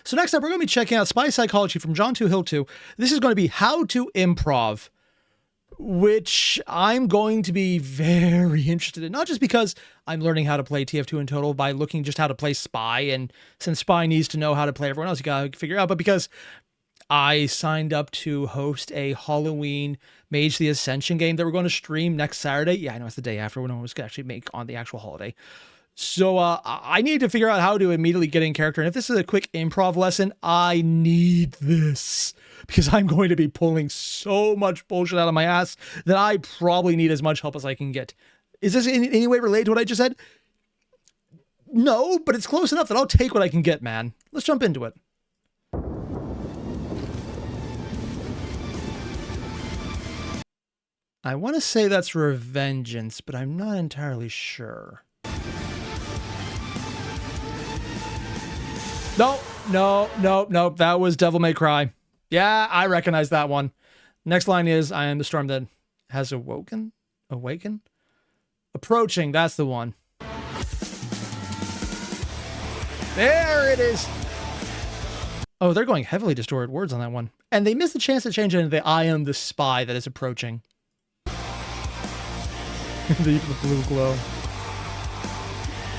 So next up, we're going to be checking out Spy Psychology from John 2 Hill 2. This is going to be how to improv, which I'm going to be very interested in. Not just because I'm learning how to play TF2 in total by looking just how to play Spy, and since Spy needs to know how to play everyone else, you got to figure it out, but because I signed up to host a Halloween Mage the Ascension game that we're going to stream next Saturday. Yeah, I know it's the day after when I was going to actually make on the actual holiday. So I need to figure out how to immediately get in character. And if this is a quick improv lesson, I need this because I'm going to be pulling so much bullshit out of my ass that I probably need as much help as I can get. Is this in any way related to what I just said? No, but it's close enough that I'll take what I can get, man. Let's jump into it. I want to say that's Revengeance, but I'm not entirely sure. No. That was Devil May Cry. Yeah, I recognize that one. Next line is, I am the storm that has awoken? Approaching, that's the one. There it is. Oh, they're going heavily distorted words on that one. And they missed the chance to change it into the I am the spy that is approaching. the blue glow.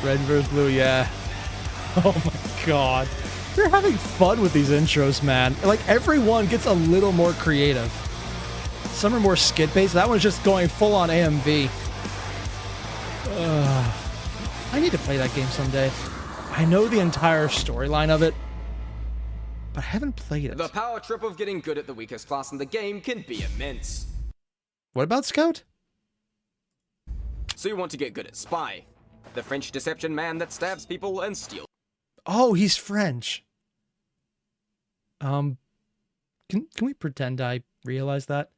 Red versus blue, yeah. Oh my god. They're having fun with these intros, man. Like, everyone gets a little more creative. Some are more skit-based. That one's just going full-on AMV. I need to play that game someday. I know the entire storyline of it, but I haven't played it. The power trip of getting good at the weakest class in the game can be immense. What about Scout? So you want to get good at Spy, the French deception man that stabs people and steals. Oh, he's French. Can we pretend I realized that?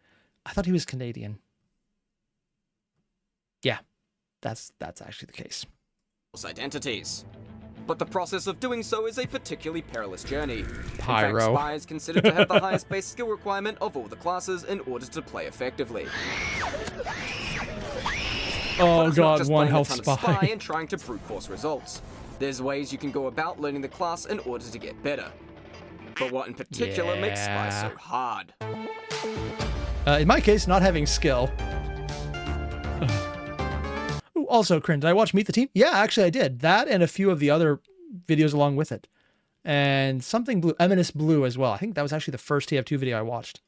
I thought he was Canadian. Yeah, that's actually the case. Identities. But the process of doing so is a particularly perilous journey. Pyro. In fact, Spy is considered to have the highest base skill requirement of all the classes in order to play effectively. Oh god, just one playing a health ton of spy. Spy and trying to brute force results. There's ways you can go about learning the class in order to get better. But what in particular makes Spy so hard? In my case, not having skill. Ooh, also, Crin, did I watch Meet the Team? Yeah, actually I did. That and a few of the other videos along with it. And something blue, Eminence Blue as well. I think that was actually the first TF2 video I watched.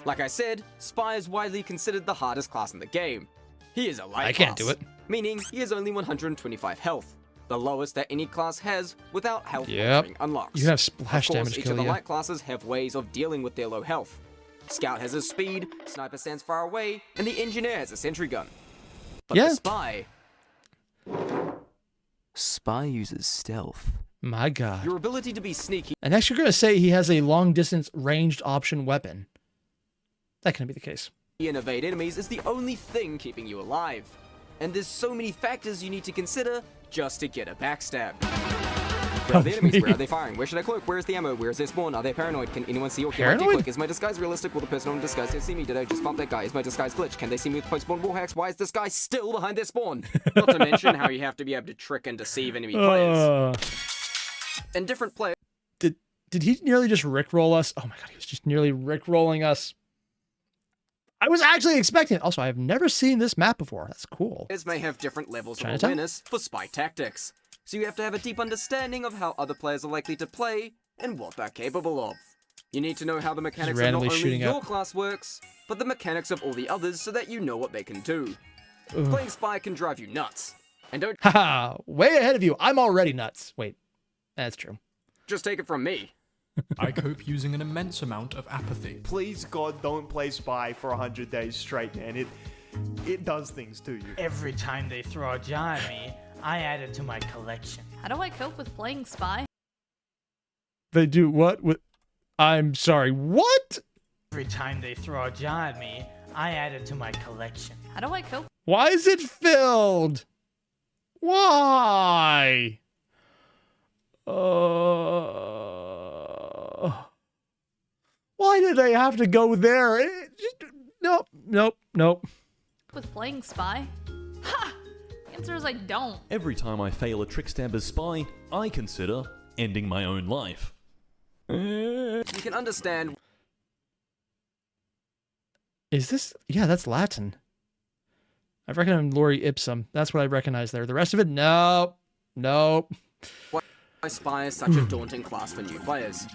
Like I said, Spy is widely considered the hardest class in the game. He is a light I can't class, do it. meaning he has only 125 health, the lowest that any class has without health Yep. monitoring unlocks. You have splash Of course, damage each kill of the you. light classes have ways of dealing with their low health. Scout has his speed, Sniper stands far away, and the Engineer has a sentry gun. But Yeah. the Spy uses stealth. My god. Your ability to be sneaky And next you're going to say he has a long distance ranged option weapon. That can be the case. and evade enemies is the only thing keeping you alive. And there's so many factors you need to consider just to get a backstab. Where are the enemies? Where are they firing? Where should I cloak? Where is the ammo? Where is their spawn? Are they paranoid? Can anyone see or hear my Paranoid? decloak? Is my disguise realistic? Will the person on disguise see me? Did I just bump that guy? Is my disguise glitch? Can they see me with post-spawn wall hacks? Why is this guy still behind their spawn? Not to mention how you have to be able to trick and deceive enemy players. And different players. Did he nearly just rickroll us? Oh my god, he was just nearly rickrolling us. I was actually expecting it. Also, I have never seen this map before. That's cool. May have different levels of Chinatown? awareness for spy tactics. So you have to have a deep understanding of how other players are likely to play and what they're capable of. You need to know how the mechanics of not randomly only shooting your up. class works, but the mechanics of all the others so that you know what they can do. Ugh. Playing spy can drive you nuts. And don't Haha, way ahead of you. I'm already nuts. Wait, that's true. just take it from me. I cope using an immense amount of apathy. Please, God, don't play Spy for 100 days straight, man. It does things to you. Every time they throw a jar at me, I add it to my collection. How do I cope with playing Spy? They do what? With? I'm sorry, what? Every time they throw a jar at me, I add it to my collection. How do I cope? Why is it filled? Why? Why did they have to go there? Nope. With playing Spy? Ha! The answer is I don't. Every time I fail a trickstabber's spy, I consider ending my own life. You can understand Is this? Yeah, that's Latin. I recommend Lori Ipsum. That's what I recognize there. The rest of it, nope. Nope. why Spy is such a daunting class for new players.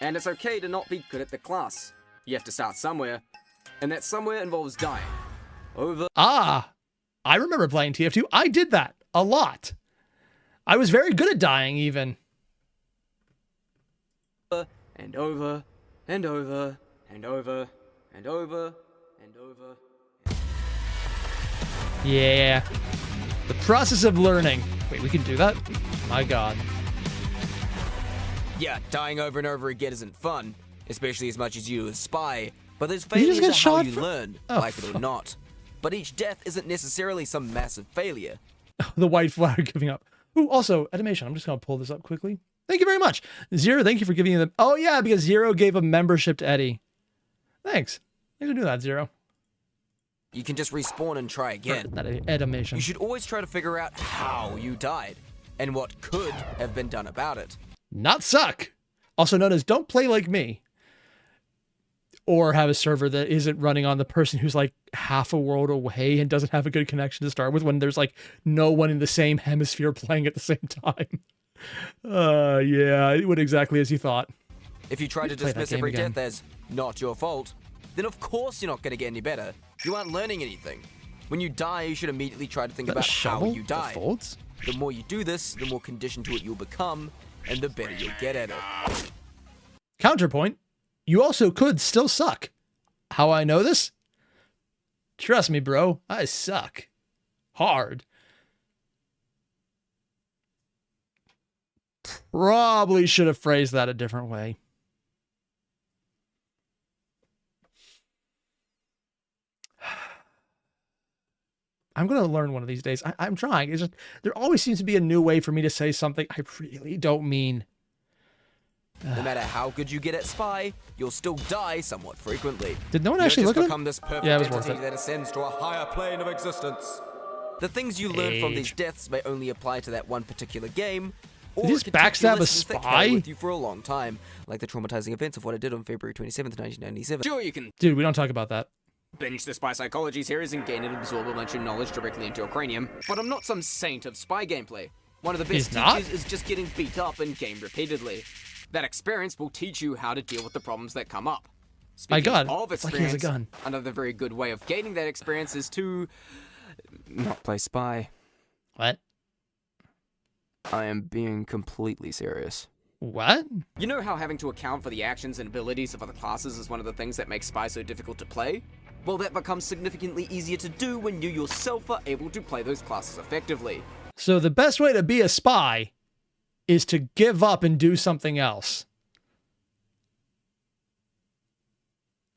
And it's okay to not be good at the class. You have to start somewhere, and that somewhere involves dying. Ah, I remember playing TF2. I did that a lot. I was very good at dying, even. And over, and over, and over, and over, and over. Yeah. The process of learning. Wait, we can do that? My God. Yeah, dying over and over again isn't fun, especially as much as you as Spy. But those Did he just failures get are how shot you for- learn, Oh, like it or not. But each death isn't necessarily some massive failure. The white flag giving up. Ooh, also, animation. I'm just going to pull this up quickly. Thank you very much. Zero, thank you for giving them. Oh, yeah, because Zero gave a membership to Eddie. Thanks. Thanks for doing that, Zero. You can just respawn and try again. Not animation. You should always try to figure out how you died, and what could have been done about it. Not suck. Also known as don't play like me. Or have a server that isn't running on the person who's like half a world away and doesn't have a good connection to start with when there's like no one in the same hemisphere playing at the same time. Yeah, it went exactly as you thought. If you try to play that dismiss game every again. death as not your fault, then of course you're not going to get any better. You aren't learning anything. When you die, you should immediately try to think about how you died. Folds? The more you do this, the more conditioned to it you'll become, and the better you'll get at it. Counterpoint, you also could still suck. How I know this? Trust me, bro, I suck. Hard. Probably should have phrased that a different way. I'm going to learn one of these days. I'm trying. It's just, there always seems to be a new way for me to say something I really don't mean. No matter how good you get at Spy, you'll still die somewhat frequently. Did no one You don't actually just look at become this perfect Yeah, it was worth entity it. that ascends to a higher plane of existence. The things you learn from these Age. deaths may only apply to that one particular game, or Did he it just could teach you backstab a lessons that spy? carry with you for a long time, like the traumatizing events of what I did on February 27th, 1997. Sure, you can Dude, we don't talk about that. binge the Spy Psychology series and gain and absorb a bunch of knowledge directly into your cranium, but I'm not some saint of spy gameplay. One of the best He's not? teachers is just getting beat up and game repeatedly. That experience will teach you how to deal with the problems that come up. My Speaking God, of it's like he has a experience, gun. another very good way of gaining that experience is to not play Spy. What? I am being completely serious. What? You know how having to account for the actions and abilities of other classes is one of the things that makes Spy so difficult to play? Well, that becomes significantly easier to do when you yourself are able to play those classes effectively. So the best way to be a spy is to give up and do something else.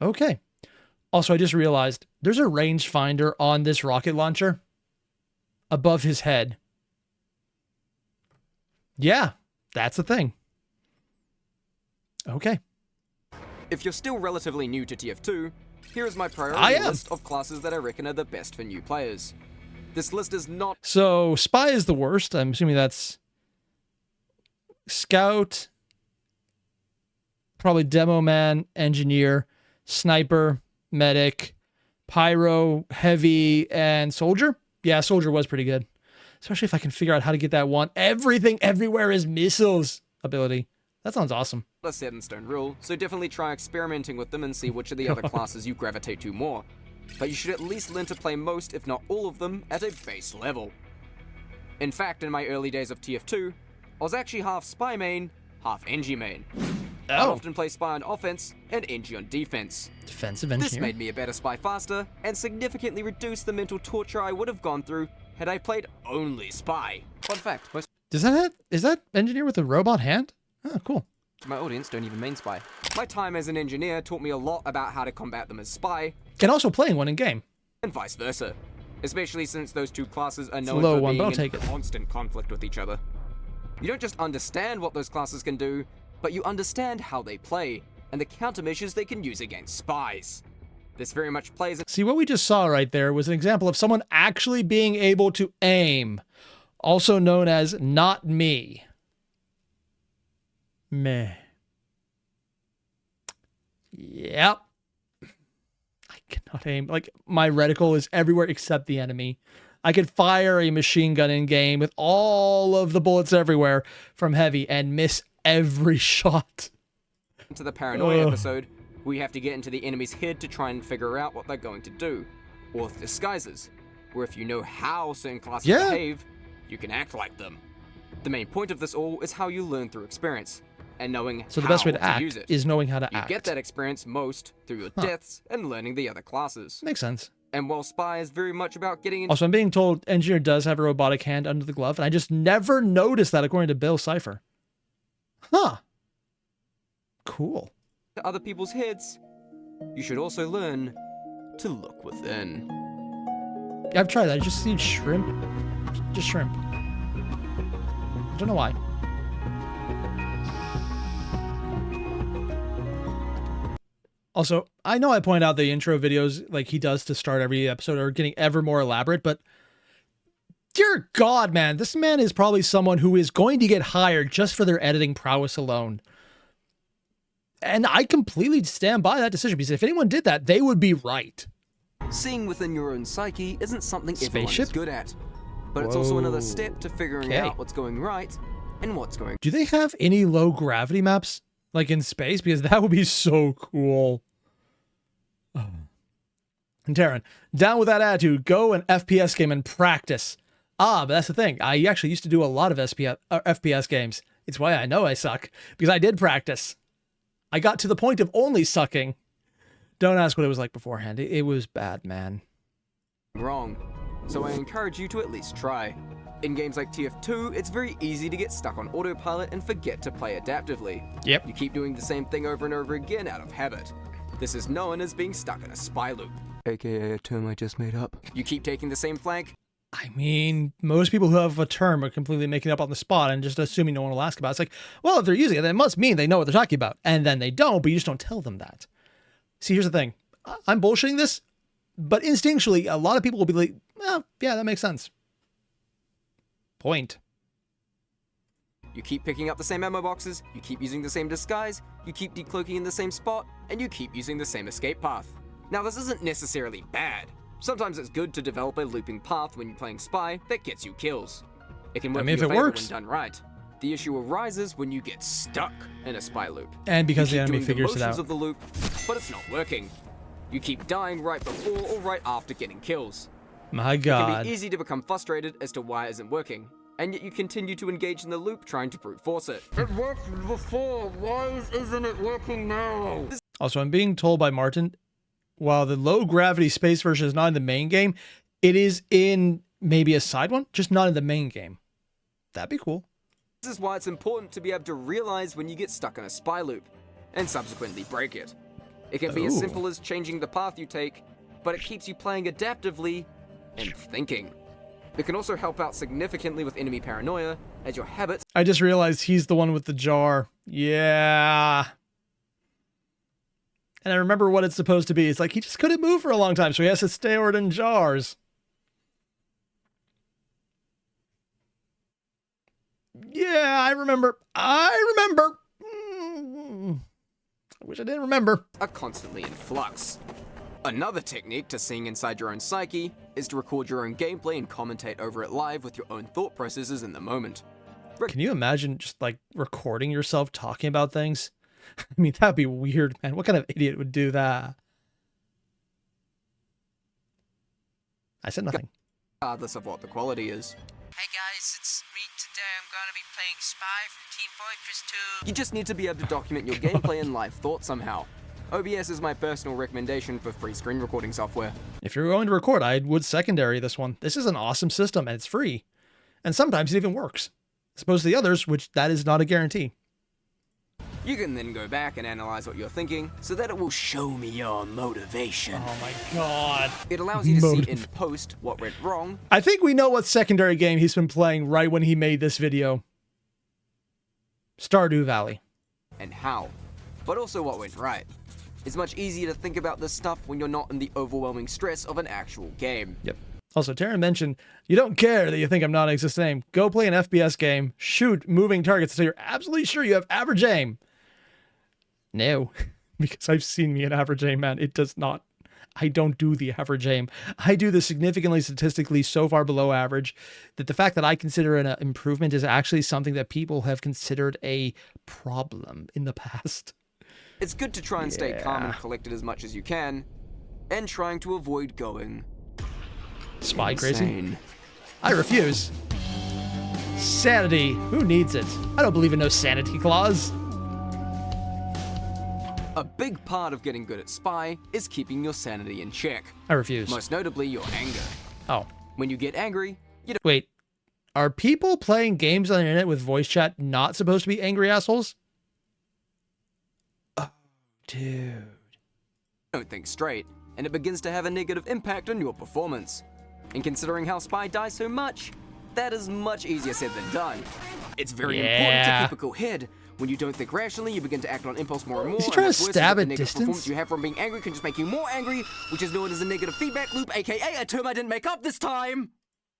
Okay. Also, I just realized there's a rangefinder on this rocket launcher above his head. Yeah, that's the thing. Okay. If you're still relatively new to TF2, here is my I priority am. list of classes that I reckon are the best for new players. This list is not So spy is the worst. I'm assuming that's scout, probably demo man, engineer, sniper, medic, pyro, heavy, and soldier. Yeah, soldier was pretty good. Especially if I can figure out how to get that one everything everywhere is missiles ability. That sounds awesome. a set in stone rule, so definitely try experimenting with them and see which of the other classes you gravitate to more. But you should at least learn to play most, if not all of them, at a base level. In fact, in my early days of TF2, I was actually half Spy main, half Engie main. I'd Oh, often play Spy on offense and Engie on defense. defensive This engineer. made me a better Spy faster, and significantly reduced the mental torture I would have gone through had I played only Spy. Fun fact, most Does that have, is that engineer with a robot hand? Oh, cool. of my audience don't even main Spy. My time as an engineer taught me a lot about how to combat them as Spy, And also playing one in game. and vice versa. Especially since those two classes are a known low for one, but I'll being in take it. constant conflict with each other. You don't just understand what those classes can do, but you understand how they play, and the countermeasures they can use against spies. This very much plays See, what we just saw right there was an example of someone actually being able to aim, also known as not me. Meh. Yep. I cannot aim. Like, my reticle is everywhere except the enemy. I could fire a machine gun in game with all of the bullets everywhere from heavy and miss every shot. To the Paranoia episode, we have to get into the enemy's head to try and figure out what they're going to do. Or with disguises, where if you know how certain classes behave, you can act like them. The main point of this all is how you learn through experience, and knowing So the best way to act use it. is knowing how to You act. get that experience most through your deaths and learning the other classes. Makes sense. And while Spy is very much about getting into Also, I'm being told Engineer does have a robotic hand under the glove, and I just never noticed that according to Bill Cipher. Huh. Cool. other people's heads, you should also learn to look within. I've tried that. I just need shrimp. Just shrimp. I don't know why. Also, I know I point out the intro videos like he does to start every episode are getting ever more elaborate, but dear God, man, this man is probably someone who is going to get hired just for their editing prowess alone. And I completely stand by that decision because if anyone did that, they would be right. Seeing within your own psyche isn't something everyone Spaceship? is good at, but it's also another step to figuring Okay. out what's going right and what's going. Do they have any low gravity maps like in space? Because that would be so cool. And Taryn, down with that attitude, go an FPS game and practice. Ah, but that's the thing. I actually used to do a lot of FPS games. It's why I know I suck, because I did practice. I got to the point of only sucking. Don't ask what it was like beforehand. It was bad, man. Wrong. So I encourage you to at least try. In games like TF2, it's very easy to get stuck on autopilot and forget to play adaptively. Yep. You keep doing the same thing over and over again out of habit. This is known as being stuck in a spy loop, aka a term I just made up. You keep taking the same flank. I mean, most people who have a term are completely making it up on the spot and just assuming no one will ask about it. It's like, well, if they're using it, then it must mean they know what they're talking about. And then they don't, but you just don't tell them that. See, here's the thing. I'm bullshitting this, but instinctually, a lot of people will be like, well, yeah, that makes sense. Point. You keep picking up the same ammo boxes, you keep using the same disguise, you keep decloaking in the same spot, and you keep using the same escape path. Now, this isn't necessarily bad. Sometimes it's good to develop a looping path when you're playing Spy that gets you kills. It can work in if your it favor works. when done right. The issue arises when you get stuck in a Spy loop. And because You the keep enemy doing figures it motions out. of the loop, but it's not working. You keep dying right before or right after getting kills. My It can God. be easy to become frustrated as to why it isn't working, and yet you continue to engage in the loop trying to brute force it. It worked before, why isn't it working now? Also, I'm being told by Martin, while the low gravity space version is not in the main game, it is in maybe a side one, just not in the main game. That'd be cool. This is why it's important to be able to realize when you get stuck in a spy loop, and subsequently break it. It can be as Ooh. simple as changing the path you take, but it keeps you playing adaptively and thinking. It can also help out significantly with enemy paranoia, as your habits I just realized he's the one with the jar. Yeah. And I remember what it's supposed to be. It's like he just couldn't move for a long time, so he has to stay stored in jars. Yeah, I remember. I wish I didn't remember. are constantly in flux. Another technique to seeing inside your own psyche is to record your own gameplay and commentate over it live with your own thought processes in the moment. Can you imagine just like recording yourself talking about things? I mean, that'd be weird, man. What kind of idiot would do that? I said nothing. Regardless of what the quality is. Hey guys, it's me today. I'm gonna be playing Spy from Team Fortress 2. You just need to be able to document your gameplay and live thoughts somehow. OBS is my personal recommendation for free screen recording software. If you're going to record, I would secondary this one. This is an awesome system and it's free. And sometimes it even works. As opposed to the others, which that is not a guarantee. You can then go back and analyze what you're thinking so that it will show me your motivation. Oh my God. It allows you to see in post what went wrong I think we know what secondary game he's been playing right when he made this video. Stardew Valley. and how, but also what went right. It's much easier to think about this stuff when you're not in the overwhelming stress of an actual game. Yep. Also, Taryn mentioned, you don't care that you think I'm not existent aim. Go play an FPS game, shoot moving targets until you're absolutely sure you have average aim. No, because I've seen me at average aim, man. It does not. I don't do the average aim. I do the significantly statistically so far below average that the fact that I consider an improvement is actually something that people have considered a problem in the past. It's good to try and stay calm and collected as much as you can, and trying to avoid going Spy crazy? insane. I refuse. Sanity. Who needs it? I don't believe in no sanity clause. A big part of getting good at spy is keeping your sanity in check. I refuse. Most notably, your anger. Oh. When you get angry, you don't Wait. Are people playing games on the internet with voice chat not supposed to be angry assholes? Oh, dude. think straight, and it begins to have a negative impact on your performance. And considering how Spy dies so much, that is much easier said than done. It's very important to keep a cool head. When you don't think rationally, you begin to act on impulse more and more. Is he trying to stab at the distance? performance you have from being angry can just make you more angry, which is known as a negative feedback loop, aka a term I didn't make up this time.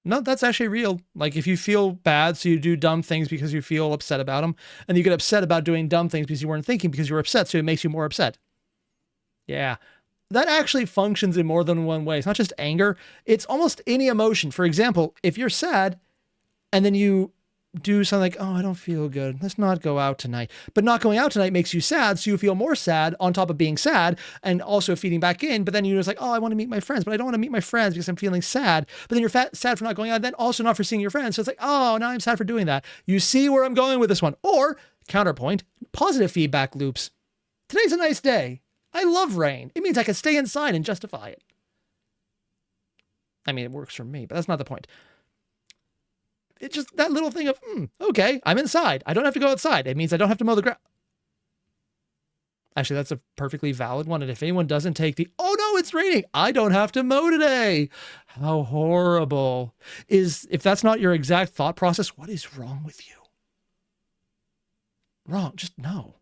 No, that's actually real. Like, if you feel bad, so you do dumb things because you feel upset about them, and you get upset about doing dumb things because you weren't thinking because you were upset, so it makes you more upset. Yeah. That actually functions in more than one way. It's not just anger. It's almost any emotion. For example, if you're sad, and then you do something like, oh, I don't feel good. Let's not go out tonight. But not going out tonight makes you sad, so you feel more sad on top of being sad and also feeding back in. But then you're just like, oh, I want to meet my friends, but I don't want to meet my friends because I'm feeling sad. But then you're sad for not going out, then also not for seeing your friends. So it's like, oh, now I'm sad for doing that. You see where I'm going with this one. Or, counterpoint, positive feedback loops. Today's a nice day. I love rain. It means I can stay inside and justify it. I mean, it works for me, but that's not the point. It's just that little thing of, okay, I'm inside. I don't have to go outside. It means I don't have to mow the grass. Actually, that's a perfectly valid one. And if anyone doesn't take the, oh no, it's raining, I don't have to mow today. How horrible. If that's not your exact thought process, what is wrong with you? Wrong, just no.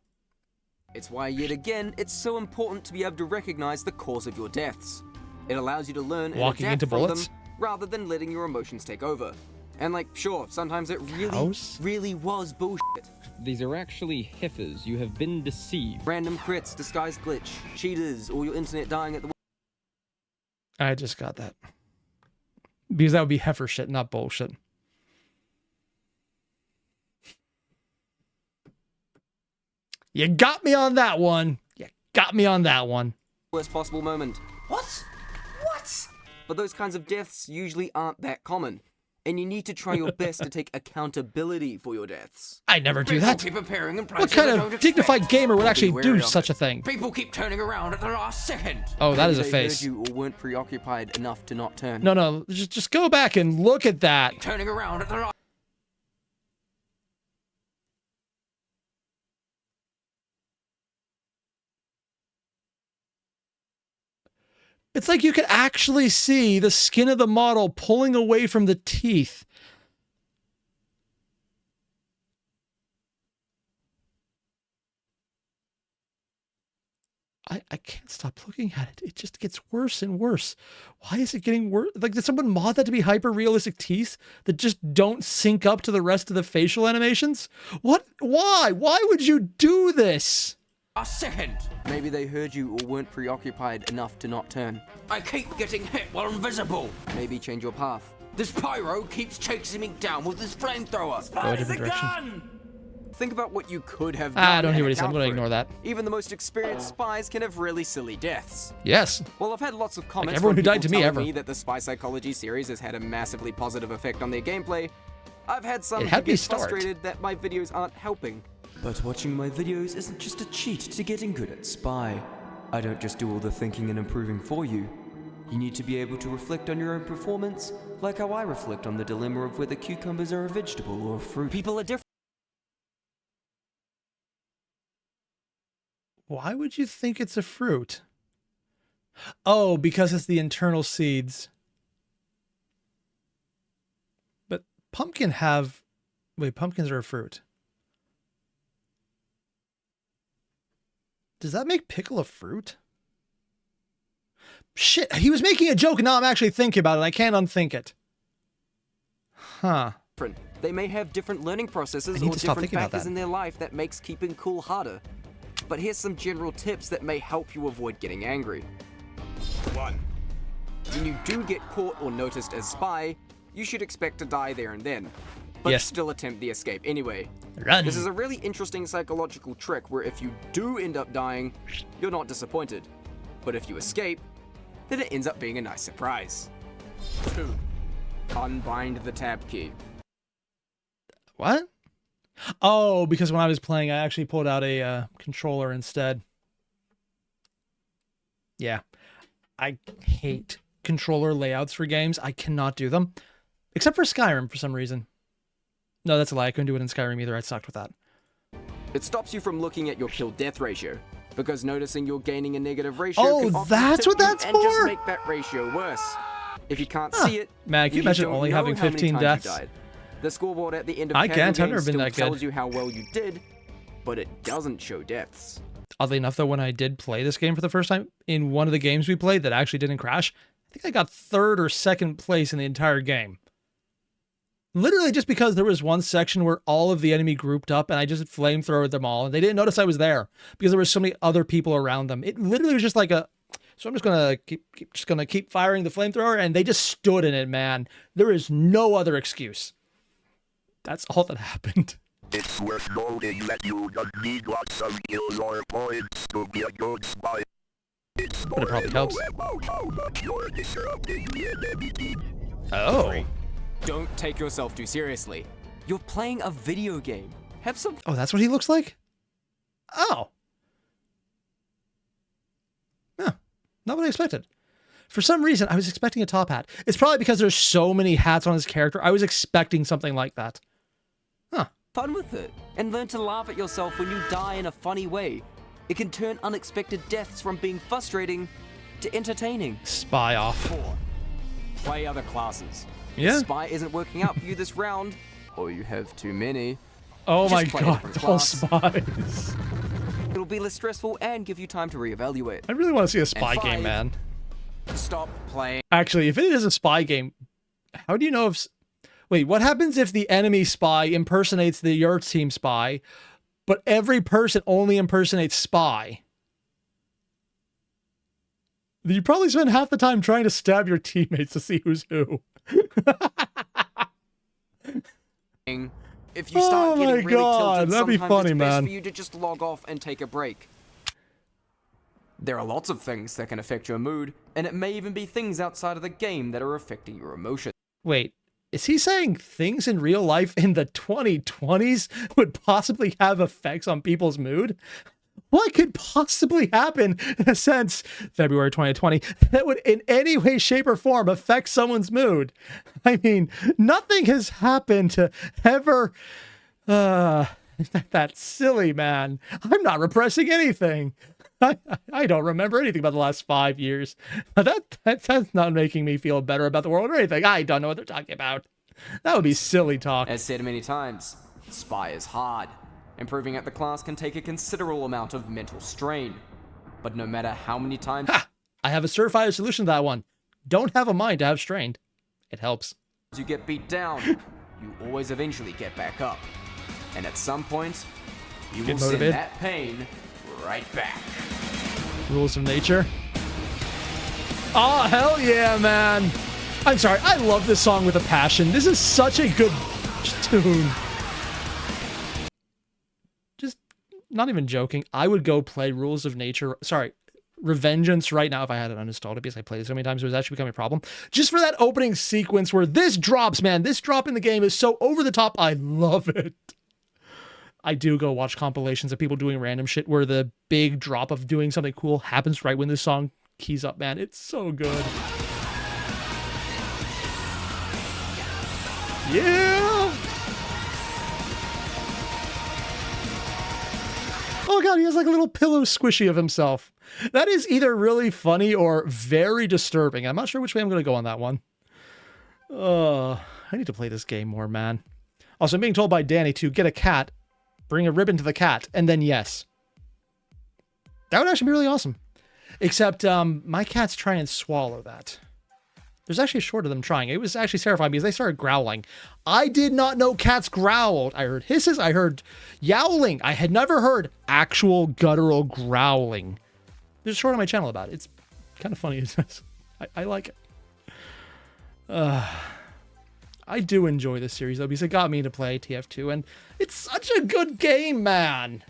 It's why, yet again, it's so important to be able to recognize the cause of your deaths. It allows you to learn and Walking adapt into from bullets? them, rather than letting your emotions take over. And like, sure, sometimes it really was bullshit. These are actually heifers. You have been deceived. Random crits, disguised glitch, cheaters, or your internet dying at the... I just got that. Because that would be heifer shit, not bullshit. You got me on that one. You got me on that one. worst possible moment. What? But those kinds of deaths usually aren't that common. And you need to try your best to take accountability for your deaths. I never do that. Keep appearing in What places kind I of don't dignified expect. gamer would actually wary do of such a thing? People keep turning around at the last second. Oh, that is a They face. heard you or weren't preoccupied enough to not turn. No, just go back and look at that. Turning around at the last... It's like you could actually see the skin of the model pulling away from the teeth. I can't stop looking at it. It just gets worse and worse. Why is it getting worse? Like, did someone mod that to be hyper-realistic teeth that just don't sync up to the rest of the facial animations? What? Why? Why would you do this? A second. Maybe they heard you or weren't preoccupied enough to not turn. I keep getting hit while invisible. Maybe change your path. This pyro keeps chasing me down with his flamethrower. Go a different direction. Think about what you could have done. I don't hear and what he said. I'm account going to for ignore it. that. Even the most experienced spies can have really silly deaths. Yes. Well, I've had lots of comments everyone from who died people to me telling ever. me that the Spy Psychology series has had a massively positive effect on their gameplay. I've had some It had who me get start. frustrated that my videos aren't helping. But watching my videos isn't just a cheat to getting good at Spy. I don't just do all the thinking and improving for you. You need to be able to reflect on your own performance, like how I reflect on the dilemma of whether cucumbers are a vegetable or a fruit. People are different. Why would you think it's a fruit? Oh, because it's the internal seeds. But pumpkins are a fruit. Does that make pickle a fruit? Shit, he was making a joke and now I'm actually thinking about it. I can't unthink it. Huh. They may have different learning processes I need or to stop different thinking about factors that. in their life that makes keeping cool harder. But here's some general tips that may help you avoid getting angry. 1. When you do get caught or noticed as spy, you should expect to die there and then. But Yes. still attempt the escape anyway. Run. This is a really interesting psychological trick where if you do end up dying, you're not disappointed. But if you escape, then it ends up being a nice surprise. 2. Unbind the tab key. What? Oh, because when I was playing, I actually pulled out a controller instead. Yeah. I hate controller layouts for games. I cannot do them. Except for Skyrim for some reason. No, that's a lie. I couldn't do it in Skyrim either. I sucked with that. It stops you from looking at your kill-death ratio, because noticing you're gaining a negative ratio Oh, can often that's tip what that's you and just for? make that ratio worse. If you can't see it, Man, can you imagine don't only know having how many 15 times you deaths? died. The scoreboard at the end of I casual can't. I've never games been still that good. tells you how well you did, but it doesn't show deaths. Oddly enough, though, when I did play this game for the first time, in one of the games we played that actually didn't crash, I think I got 3rd or 2nd place in the entire game. Literally just because there was one section where all of the enemy grouped up and I just flamethrowed them all and they didn't notice I was there because there were so many other people around them. It literally was just like so I'm just gonna keep firing the flamethrower and they just stood in it, man. There is no other excuse. That's all that happened. It's worth noting that you don't need lots of kills or points to be a good spy. It's But it probably helps. about how much you're disrupting the enemy team. Oh. Don't take yourself too seriously. You're playing a video game. Have some Oh, that's what he looks like? Oh. No, not what I expected. For some reason, I was expecting a top hat. It's probably because there's so many hats on his character. I was expecting something like that. Huh. fun with it, and learn to laugh at yourself when you die in a funny way. It can turn unexpected deaths from being frustrating to entertaining. Spy off. 4. Play other classes. Yeah. If Spy isn't working out for you this round, or you have too many, Oh just my play a god, different all class. spies. It'll be less stressful and give you time to reevaluate. I really want to see a spy And game, 5. man. Stop playing. Actually, if it is a spy game, how do you know if... Wait, what happens if the enemy spy impersonates your team spy, but every person only impersonates spy? You probably spend half the time trying to stab your teammates to see who's who. If you start Oh getting my really God, tilted, that'd be sometimes funny, it's best man. for you to just log off and take a break. There are lots of things that can affect your mood, and it may even be things outside of the game that are affecting your emotions. Wait, is he saying things in real life in the 2020s would possibly have effects on people's mood? What could possibly happen since February 2020 that would in any way, shape, or form affect someone's mood? I mean, nothing has happened to ever... that's silly, man. I'm not repressing anything. I don't remember anything about the last 5 years. That's not making me feel better about the world or anything. I don't know what they're talking about. That would be silly talk. As said many times, Spy is hard. Improving at the class can take a considerable amount of mental strain. But no matter how many times I have a surefire solution to that one. Don't have a mind to have strained. It helps. you get beat down, you always eventually get back up. And at some point, you Get will motivated. send that pain right back. Rules of nature. Oh, hell yeah, man. I'm sorry. I love this song with a passion. This is such a good tune. Just not even joking. I would go play Rules of Nature. Sorry. Revengeance right now if I had it uninstalled because I played it so many times it was actually becoming a problem. Just for that opening sequence where this drops, man. This drop in the game is so over the top. I love it. I do go watch compilations of people doing random shit where the big drop of doing something cool happens right when this song keys up, man. It's so good. Yeah! Oh god, he has like a little pillow squishy of himself. That is either really funny or very disturbing. I'm not sure which way I'm going to go on that one. I need to play this game more, man. Also, I'm being told by Danny to get a cat, bring a ribbon to the cat, and then yes. That would actually be really awesome. Except my cats try and swallow that. There's actually a short of them trying. It was actually terrifying because they started growling. I did not know cats growled. I heard hisses. I heard yowling. I had never heard actual guttural growling. There's a short on my channel about it. It's kind of funny. I like it. I do enjoy this series, though, because it got me to play TF2, and it's such a good game, man.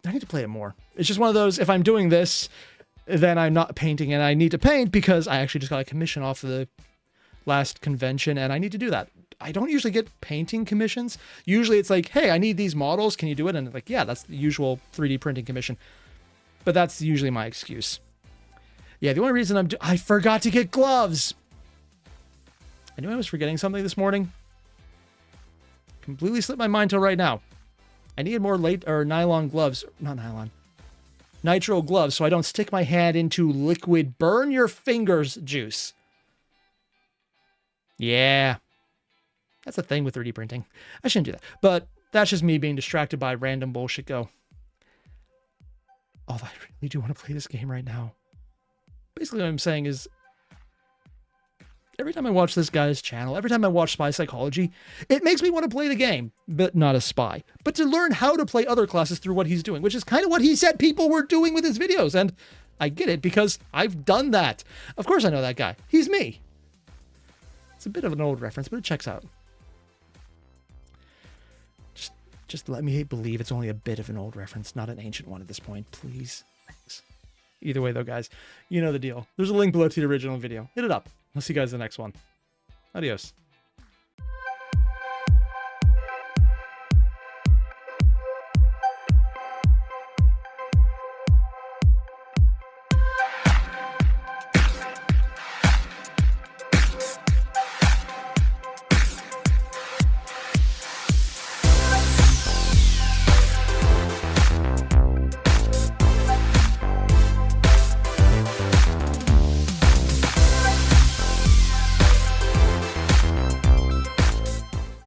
I need to play it more. It's just one of those, if I'm doing this, then I'm not painting, and I need to paint because I actually just got a commission off the last convention, and I need to do that. I don't usually get painting commissions. Usually it's like, hey, I need these models. Can you do it? And like, yeah, that's the usual 3D printing commission. But that's usually my excuse. Yeah, the only reason I forgot to get gloves. I knew I was forgetting something this morning. Completely slipped my mind till right now. I needed more nylon gloves. Not nylon. Nitro gloves so I don't stick my hand into liquid burn your fingers juice. Yeah. That's a thing with 3D printing. I shouldn't do that. But that's just me being distracted by random bullshit go. Although I really do want to play this game right now. Basically what I'm saying is, every time I watch this guy's channel, every time I watch Spy Psychology, it makes me want to play the game, but not a spy. But to learn how to play other classes through what he's doing, which is kind of what he said people were doing with his videos. And I get it because I've done that. Of course I know that guy. He's me. It's a bit of an old reference, but it checks out. Just let me believe it's only a bit of an old reference, not an ancient one at this point, please. Thanks. Either way, though, guys, you know the deal. There's a link below to the original video. Hit it up. I'll see you guys in the next one. Adios.